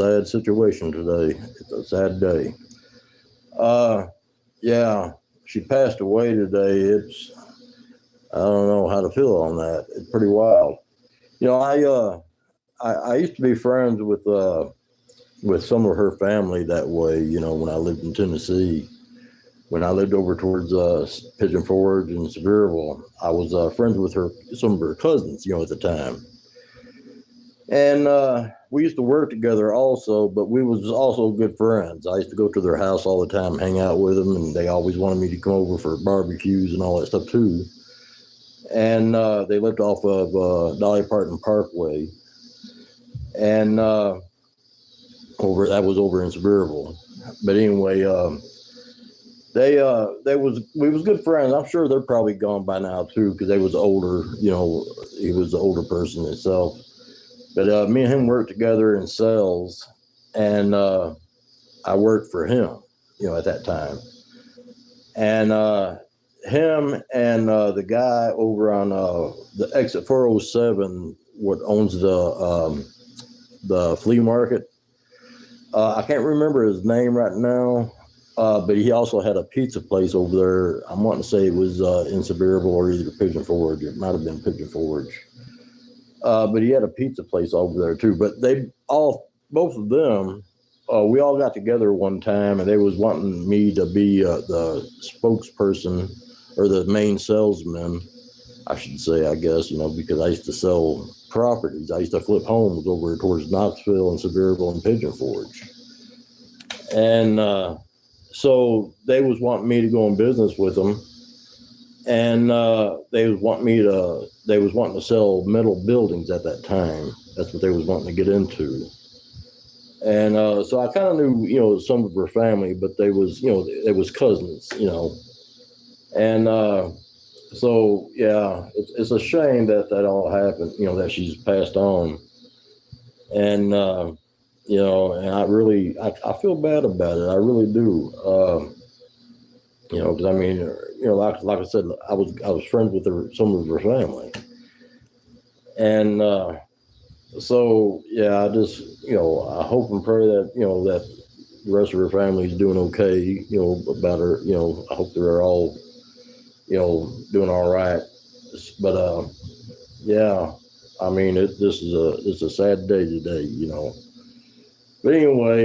sad situation today. It's a sad day. Yeah, she passed away today. I don't know how to feel on that. It's pretty wild. You know, I used to be friends with some of her family that way. You know, when I lived in Tennessee, when I lived over towards Pigeon Forge and Sevierville, I was friends with some of her cousins. You know, at the time, and we used to work together also. But we was also good friends. I used to go to their house all the time, hang out with them, and they always wanted me to come over for barbecues and all that stuff too. And they lived off of Dolly Parton Parkway, and that was over in Sevierville. But anyway, we was good friends. I'm sure they're probably gone by now too, because they was older. You know, he was the older person himself. But me and him worked together in sales, and I worked for him. You know, at that time, and him and the guy over on the exit 407, what owns the flea market. I can't remember his name right now, but he also had a pizza place over there. I'm wanting to say it was in Sevierville or either Pigeon Forge. It might have been Pigeon Forge. But he had a pizza place over there too. But both of them, we all got together one time, and they was wanting me to be the spokesperson or the main salesman, I should say, I guess, you know, because I used to sell properties. I used to flip homes over towards Knoxville and Sevierville and Pigeon Forge. And so they was wanting me to go in business with them. And they was wanting to sell metal buildings at that time. That's what they was wanting to get into. And so I kind of knew, you know, some of her family, but they was cousins, you know. And so, yeah, it's a shame that all happened, you know, that she's passed on. And, you know, and I feel bad about it. I really do. You know, because I mean, you know, like I said, I was friends with some of her family. And so, yeah, I just, you know, I hope and pray that, you know, that the rest of her family is doing okay, you know, about her, you know, I hope they're all, you know, doing all right. But yeah, I mean, it's a sad day today, you know. But anyway,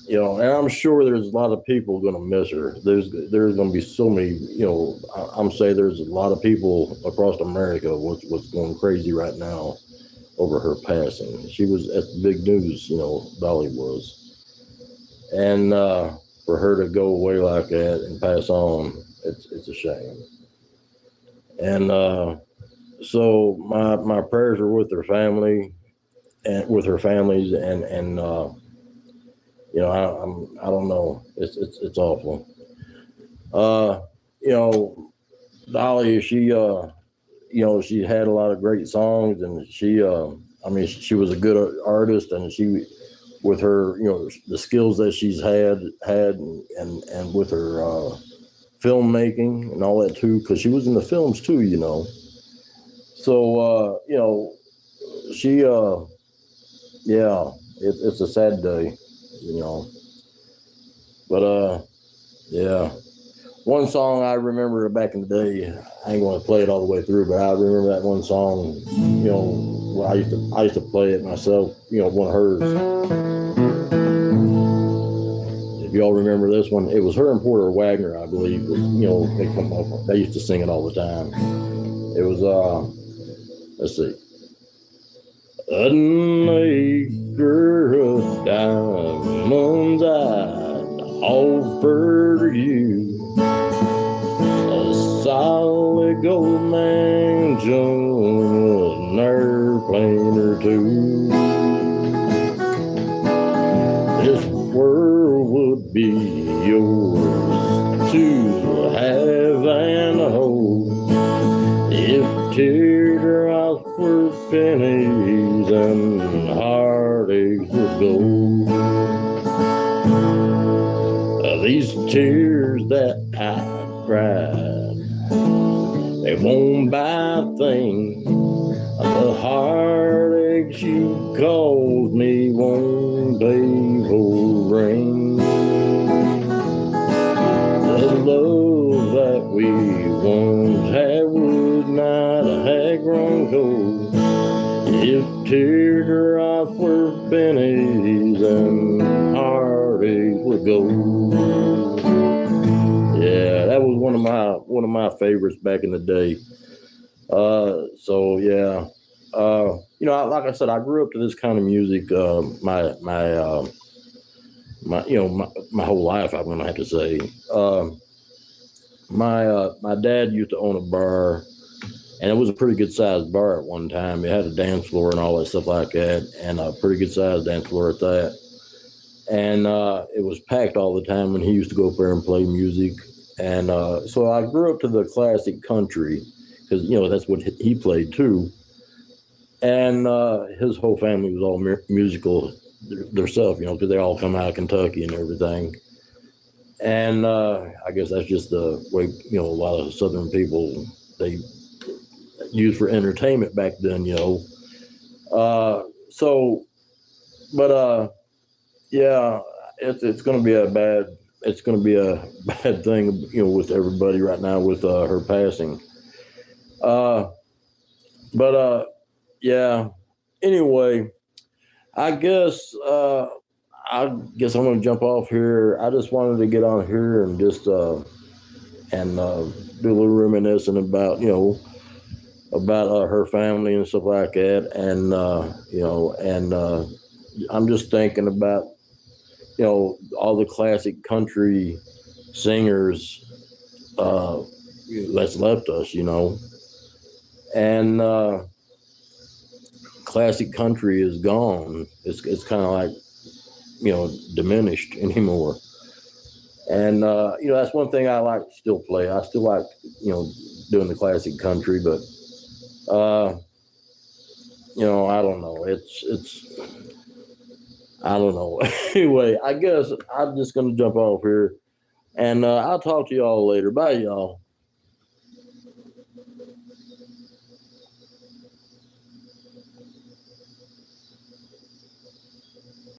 you know, and I'm sure there's a lot of people going to miss her. There's going to be so many, you know, I'm saying there's a lot of people across America what's going crazy right now over her passing. She was at the big news, you know, Dolly was. And for her to go away like that and pass on, it's a shame. And so my prayers are with her family and with her families, and you know, I don't know, it's awful. You know, Dolly, she you know, she had a lot of great songs, and I mean, she was a good artist, and she, with her, you know, the skills that she's had and with her filmmaking and all that too, because she was in the films too, you know. So you know, she yeah, it's a sad day, you know. But yeah. One song I remember back in the day, I ain't going to play it all the way through, but I remember that one song, you know, I used to play it myself, you know, one of hers. If y'all remember this one, it was her and Porter Wagner, I believe, was, you know, they used to sing it all the time. It was, let's see. An acre of diamonds I'd offer you, a solid gold mansion, an airplane or two. This world would be yours to have and hold if teardrops were pennies and heartaches were gold. These tears that I cried, they won't buy a thing. The heartaches you caused me won't pennies and heartaches would go. Yeah, that was one of my favorites back in the day. So yeah, like I said, I grew up to this kind of music. My whole life, I'm gonna have to say. My dad used to own a bar, and it was a pretty good sized bar at one time. It had a dance floor and all that stuff like that, and a pretty good sized dance floor at that. And it was packed all the time when he used to go up there and play music. And so I grew up to the classic country because that's what he played too. And his whole family was all musical themselves, because they all come out of Kentucky and everything. And I guess that's just the way a lot of Southern people they used for entertainment back then. So, but yeah, it's going to be a bad thing, with everybody right now with her passing. Uh, but yeah. Anyway, I guess I guess I'm going to jump off here. I just wanted to get on here and just and do a little reminiscing about her family and stuff like that, and I'm just thinking about all the classic country singers that's left us, and classic country is gone. It's kind of like diminished anymore. And that's one thing I like to still play. I still like doing the classic country, but I don't know. It's I don't know. Anyway, I guess I'm just gonna jump off here, and I'll talk to y'all later. Bye, y'all.